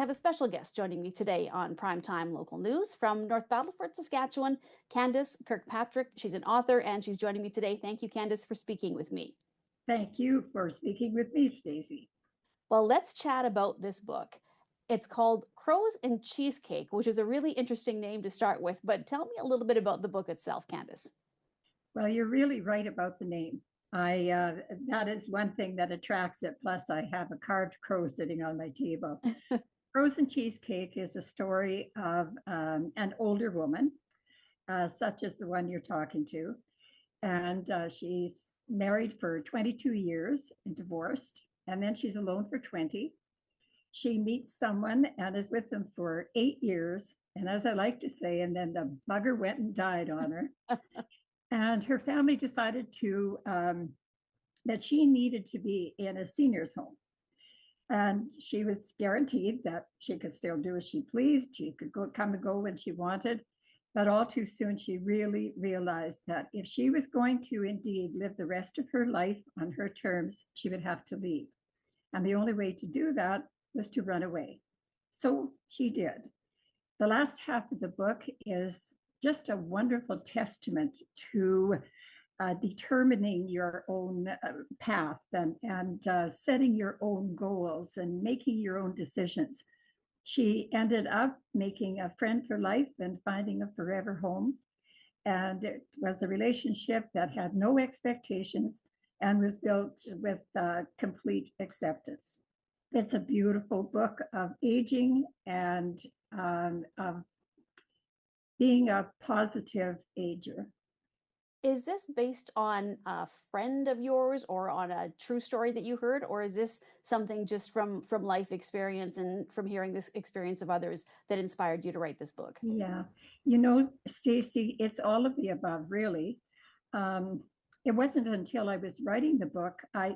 have a special guest joining me today on Primetime Local News from North Battleford, Saskatchewan, Candace Kirkpatrick. She's an author and she's joining me today. Thank you, Candace, for speaking with me. Thank you for speaking with me, Stacey. Well, let's chat about this book. It's called Crows and Cheesecake, which is a really interesting name to start with, but tell me a little bit about the book itself, Candace. Well, you're really right about the name. That is one thing that attracts it. Plus, I have a carved crow sitting on my table. Crows and Cheesecake is a story of an older woman, such as the one you're talking to, and she's married for 22 years and divorced, and then she's alone for 20. She meets someone and is with them for 8 years. And as I like to say, and then the bugger went and died on her. And her family decided that she needed to be in a senior's home. And she was guaranteed that she could still do as she pleased. She could come and go when she wanted. But all too soon, she really realized that if she was going to indeed live the rest of her life on her terms, she would have to leave. And the only way to do that was to run away. So she did. The last half of the book is just a wonderful testament to determining your own path and setting your own goals and making your own decisions. She ended up making a friend for life and finding a forever home. And it was a relationship that had no expectations and was built with complete acceptance. It's a beautiful book of aging and of being a positive ager. Is this based on a friend of yours or on a true story that you heard, or is this something just from life experience and from hearing this experience of others that inspired you to write this book? Yeah, Stacey, it's all of the above, really. Um, it wasn't until I was writing the book, I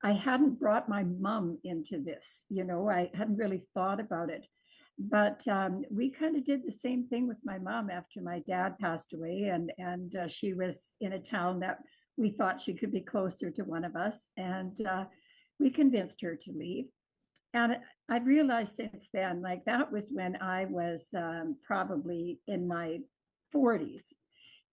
hadn't brought my mom into this. I hadn't really thought about it. But we kind of did the same thing with my mom after my dad passed away, and she was in a town that we thought she could be closer to one of us, and we convinced her to leave. And I've realized since then, like that was when I was probably in my 40s.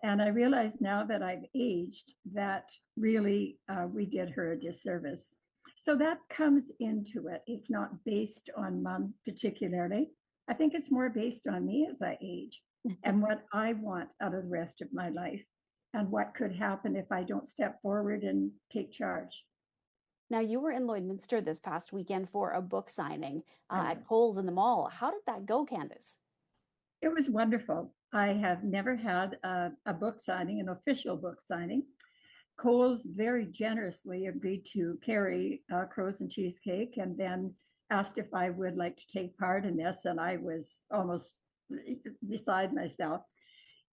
And I realize now that I've aged that really we did her a disservice. So that comes into it. It's not based on mom particularly. I think it's more based on me as I age and what I want out of the rest of my life and what could happen if I don't step forward and take charge. Now, you were in Lloydminster this past weekend for a book signing I at was. Coles in the mall. How did that go, Candace? It was wonderful. I have never had a book signing, an official book signing. Coles very generously agreed to carry Crows and Cheesecake and then asked if I would like to take part in this. And I was almost beside myself.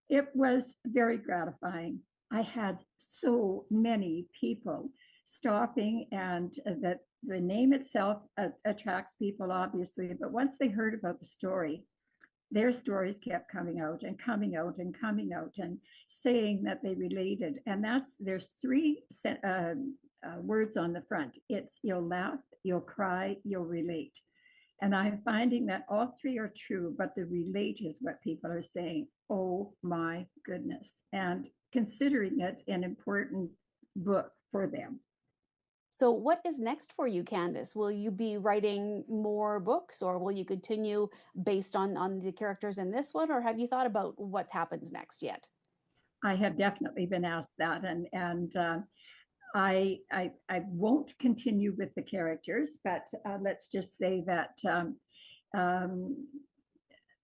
It was very gratifying. I had so many people stopping, and that the name itself attracts people, obviously. But once they heard about the story, their stories kept coming out and coming out and coming out and saying that they related. And there's three words on the front. It's you'll laugh, you'll cry, you'll relate. And I'm finding that all three are true, but the relate is what people are saying. Oh my goodness. And considering it an important book for them. So, what is next for you, Candace? Will you be writing more books, or will you continue based on the characters in this one, or have you thought about what happens next yet? I have definitely been asked that, and I won't continue with the characters, but let's just say that um,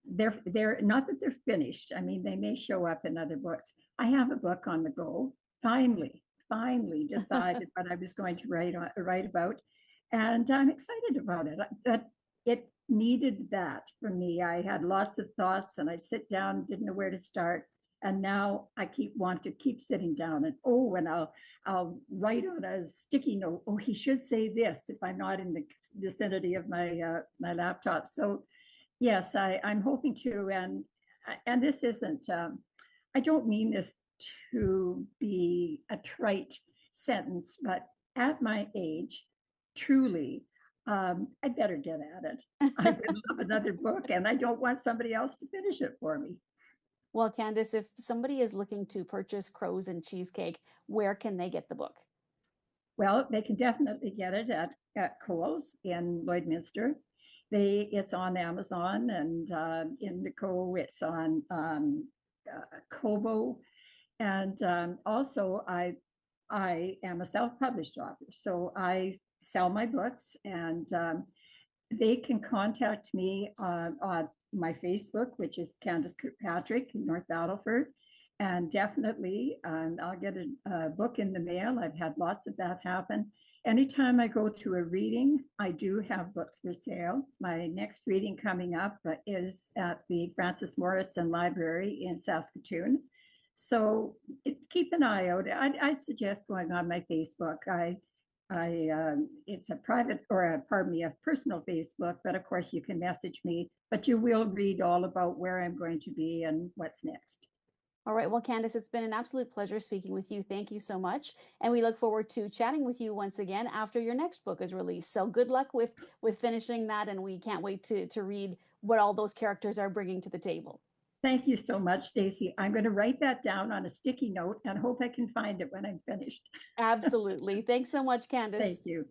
they're not that they're finished. I mean, they may show up in other books. I have a book on the go. Finally decided what I was going to write about, and I'm excited about it. But it needed that for me. I had lots of thoughts, and I'd sit down, didn't know where to start. And now I want to keep sitting down and I'll write on a sticky note. Oh, he should say this if I'm not in the vicinity of my laptop. So yes, I'm hoping to, and this isn't. I don't mean this to be a trite sentence, but at my age, truly, I'd better get at it. I'm going to have another book and I don't want somebody else to finish it for me. Well, Candace, if somebody is looking to purchase Crows and Cheesecake, where can they get the book? Well, they can definitely get it at Kohl's in Lloydminster. It's on Amazon and Indico. It's on Kobo, and also I am a self-published author, so I sell my books, and they can contact me on my Facebook, which is Candace Kirkpatrick in North Battleford. And definitely, I'll get a book in the mail. I've had lots of that happen. Anytime I go to a reading, I do have books for sale. My next reading coming up is at the Francis Morrison Library in Saskatoon. So keep an eye out. I suggest going on my Facebook. It's a private or pardon me, a personal Facebook, but of course you can message me, but you will read all about where I'm going to be and what's next. All right. Well, Candace, it's been an absolute pleasure speaking with you. Thank you so much. And we look forward to chatting with you once again after your next book is released. So good luck with finishing that. And we can't wait to read what all those characters are bringing to the table. Thank you so much, Stacy. I'm going to write that down on a sticky note and hope I can find it when I'm finished. Absolutely. Thanks so much, Thank Candace. you.